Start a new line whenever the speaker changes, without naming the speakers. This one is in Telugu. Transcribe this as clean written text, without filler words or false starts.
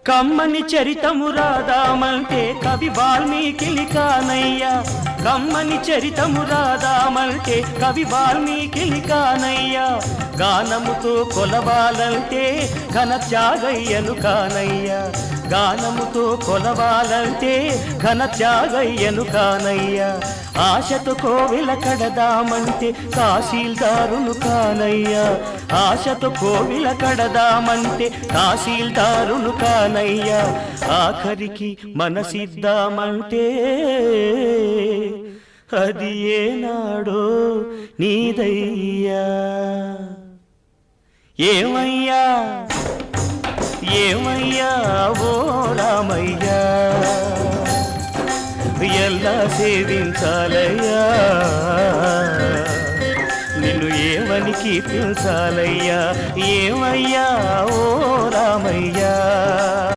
కమ్మని చరితము రాదామంటే కవి వాల్మీకి కానయ్యా, కమ్మని చరితము రాదామంటే కవి వాల్మీకి కానయ్యా, గానముతో కొలవాలంటే ఘన త్యాగయ్యను కానయ్యా, గానముతో కొలవాలంటే ఘన త్యాగయ్యను కానయ్యా, ఆశతో కోవిల కడదామంటే తహసీల్దారును కానయ్యా, ఆశతో కోవిల కడదామంటే తహసీల్దారును కానయ్యా, ఆఖరికి మనసిద్దామంటే అది ఏనాడో నీదయ్యా. ఏమయ్యా ఏమయ్యా ఓ రామయ్యా, ఎలా సేవించాలయ్యా, నిన్ను ఏమని కీర్తించాలయ్యా, ఏమయ్యా ఓ రామయ్యా.